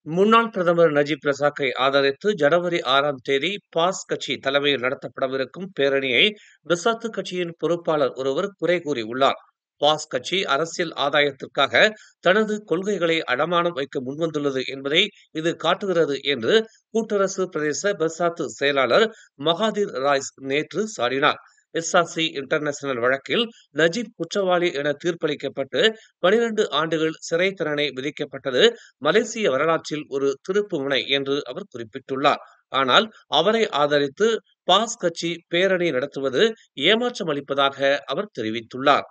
முன்னாள் பிரதமர் நஜீப் ரசாக்கை ஆதரித்து ஜனவரி 6ஆம் தேதி பாஸ் கட்சி தலைமையில் நடத்தப்படவிருக்கும் பேரணியை பெசாத்து கட்சியின் பொறுப்பாளர் ஒருவர் குறை கூறியுள்ளார். பாஸ் கட்சி அரசியல் ஆதாயத்திற்காக தனது கொள்கைகளை அடமானம் வைக்க முன்வந்துள்ளது என்பதை இது காட்டுகிறது என்று கூட்டரசு பிரதேச பெசாத்து செயலாளர் மகாதீர் ராய்ஸ் நேற்று சாடினார். எஸ்ஆர்சி இன்டர்நேஷனல் வழக்கில் நஜீப் குற்றவாளி என தீர்ப்பளிக்கப்பட்டு 12 ஆண்டுகள் சிறை தண்டனை விதிக்கப்பட்டது மலேசிய வரலாற்றில் ஒரு திருப்பு முனை என்று அவர் குறிப்பிட்டுள்ளார். ஆனால் அவரை ஆதரித்து பாஸ் கட்சி பேரணி நடத்துவது ஏமாற்றம் அளிப்பதாக அவர் தெரிவித்துள்ளார்.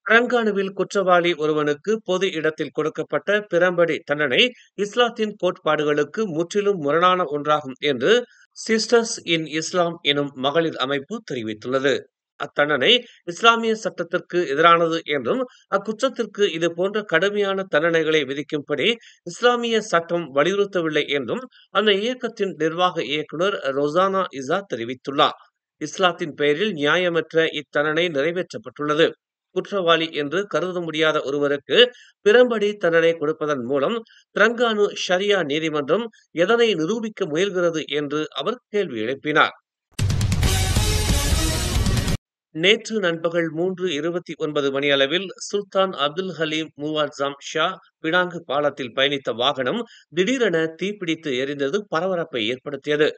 தெலங்கானாவில் குற்றவாளி ஒருவனுக்கு பொது இடத்தில் கொடுக்கப்பட்ட பிரம்படி தண்டனை இஸ்லாத்தின் கோட்பாடுகளுக்கு முற்றிலும் முரணான ஒன்றாகும் என்று சிஸ்டர்ஸ் இன் இஸ்லாம் எனும் மகளிர் அமைப்பு தெரிவித்துள்ளது. அத்தண்டனை இஸ்லாமிய சட்டத்திற்கு எதிரானது என்றும் அக்குற்றத்திற்கு இது போன்ற கடுமையான தண்டனைகளை விதிக்கும்படி இஸ்லாமிய சட்டம் வலியுறுத்தவில்லை என்றும் அந்த இயக்கத்தின் நிர்வாக இயக்குனர் ரொசானா இசா தெரிவித்துள்ளார். இஸ்லாத்தின் பெயரில் நியாயமற்ற இத்தண்டனை நிறைவேற்றப்பட்டுள்ளது. குற்றவாளி என்று கருத முடியாத ஒருவருக்கு பிரம்படி தண்டனை கொடுப்பதன் மூலம் தெலங்கானா ஷரியா நீதிமன்றம் எதனை நிரூபிக்க முயல்கிறது என்று அவர் கேள்வி எழுப்பினார். நேற்று நண்பகல் 3:29 மணியளவில் சுல்தான் அப்துல் ஹலீம் மூவாட்சாம் ஷா பினாங்கு பாலத்தில் பயணித்த வாகனம் திடீரென தீப்பிடித்து எரிந்தது பரபரப்பை ஏற்படுத்தியது.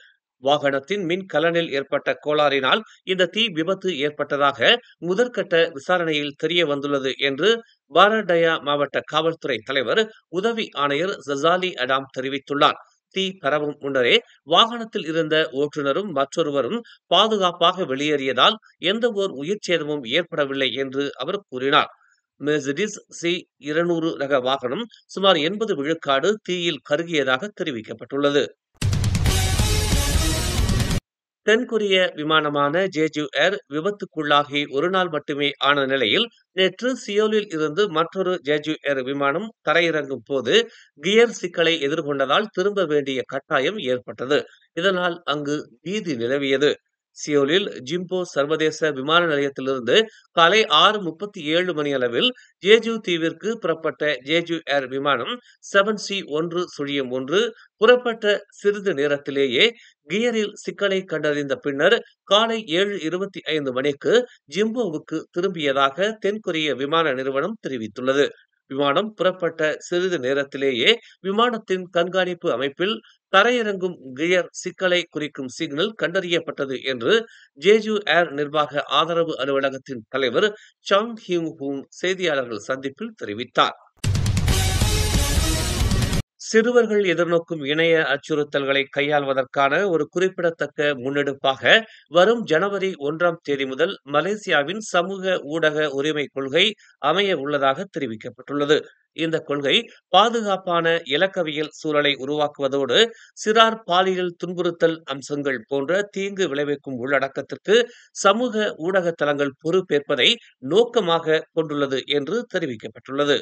வாகனத்தின் மின் கலனில் ஏற்பட்ட கோளாறினால் இந்த தீ விபத்து ஏற்பட்டதாக முதற்கட்ட விசாரணையில் தெரிய வந்துள்ளது என்று பாரடயா மாவட்ட காவல்துறை தலைவர் உதவி ஆணையர் ஜசாலி அடாம் தெரிவித்துள்ளார். தீ பரவும் முன்னரே வாகனத்தில் இருந்த ஓட்டுநரும் மற்றொருவரும் பாதுகாப்பாக வெளியேறியதால் எந்த ஓர் உயிர் சேதமும் ஏற்படவில்லை என்று அவர் கூறினார். மெர்சிடிஸ் C200 ரக வாகனம் சுமார் 80 விழுக்காடு தீயில் கருகியதாக தெரிவிக்கப்பட்டுள்ளது. தென்கொரிய விமானமான ஜேஜு ஏர் விபத்துக்குள்ளாகி ஒரு நாள் மட்டுமே ஆன நிலையில் நேற்று சியோலில் இருந்து மற்றொரு ஜேஜு ஏர் விமானம் தரையிறங்கும் போது கியர் சிக்கலை எதிர்கொண்டதால் திரும்ப வேண்டிய கட்டாயம் ஏற்பட்டது. இதனால் அங்கு பீதி நிலவியது. சியோலில் ஜிம்போ சர்வதேச விமான நிலையத்திலிருந்து காலை 6:37 மணியளவில் ஜேஜு தீவிற்கு புறப்பட்ட ஜேஜு ஏர் விமானம் 7C1-1 புறப்பட்ட சிறிது நேரத்திலேயே கியரில் சிக்கலை கண்டறிந்த பின்னர் காலை 7:25 மணிக்கு ஜிம்போவுக்கு திரும்பியதாக தென்கொரிய விமான நிறுவனம் தெரிவித்துள்ளது. விமானம் புறப்பட்ட சிறிது நேரத்திலேயே விமானத்தின் கண்காணிப்பு அமைப்பில் தரையிறங்கும் கியர் சிக்கலை குறிக்கும் சிக்னல் கண்டறியப்பட்டது என்று ஜேஜு ஏர் நிர்வாக ஆதரவு அலுவலகத்தின் தலைவர் சாங் ஹியூங் ஹூன் செய்தியாளர்கள் சந்திப்பில் தெரிவித்தார். சிறுவர்கள் எதிர்நோக்கும் இணைய அச்சுறுத்தல்களை கையாள்வதற்கான ஒரு குறிப்பிடத்தக்க முன்னெடுப்பாக வரும் ஜனவரி 1ஆம் தேதி முதல் மலேசியாவின் சமூக ஊடக உரிமை கொள்கை அமைய உள்ளதாக தெரிவிக்கப்பட்டுள்ளது. இந்த கொள்கை பாதுகாப்பான இலக்கவியல் சூழலை உருவாக்குவதோடு சிறார் பாலியல் துன்புறுத்தல் அம்சங்கள் போன்ற தீங்கு விளைவிக்கும் உள்ளடக்கத்திற்கு சமூக ஊடக தளங்கள் பொறுப்பேற்பதை நோக்கமாக கொண்டுள்ளது என்று தெரிவிக்கப்பட்டுள்ளது.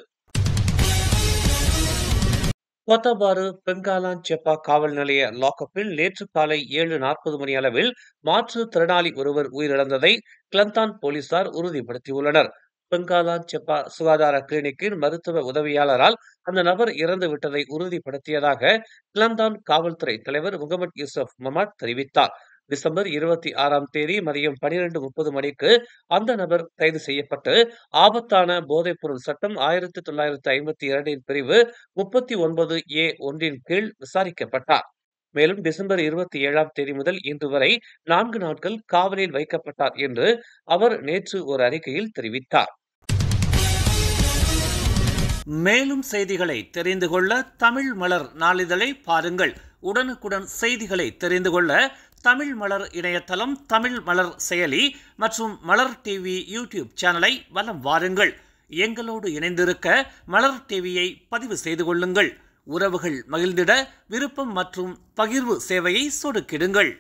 கோத்தபாரு பெங்காலான் செப்பா காவல் நிலைய லாக்கப்பில் நேற்று காலை 7:40 மணி அளவில் மாற்றுத்திறனாளி ஒருவர் உயிரிழந்ததை கிளந்தான் போலீசார் உறுதிப்படுத்தியுள்ளனர். பெங்காலான் செப்பா சுகாதார கிளினிக்கின் மருத்துவ உதவியாளரால் அந்த நபர் இறந்து விட்டதை உறுதிப்படுத்தியதாக கிளந்தான் காவல்துறை தலைவர் முகமது யூசுப் மமாட் தெரிவித்தார். டிசம்பர் 26ஆம் தேதி மதியம் 12:30 மணிக்கு அந்த நபர் கைது செய்யப்பட்டு ஆபத்தான போதைப்பொருள் சட்டம் 1952 பிரிவு 39A1 கீழ் விசாரிக்கப்பட்டார். மேலும் டிசம்பர் 27ஆம் தேதி முதல் இன்று வரை 4 நாட்கள் காவலில் வைக்கப்பட்டார் என்று அவர் நேற்று ஒரு அறிக்கையில் தெரிவித்தார். மேலும் செய்திகளை தெரிந்து கொள்ள தமிழ் மலர் நாளிதழை பாருங்கள். உடனுக்குடன் செய்திகளை தெரிந்து கொள்ள தமிழ் மலர் இணையதளம், தமிழ் மலர் செயலி மற்றும் மலர் டிவி யூடியூப் சேனலை வலம் வாருங்கள். எங்களோடு இணைந்திருக்க மலர் டிவியை பதிவு செய்து கொள்ளுங்கள். உறவுகள் மகிழ்ந்திட விருப்பம் மற்றும் பகிர்வு சேவையை சொடுக்கிடுங்கள்.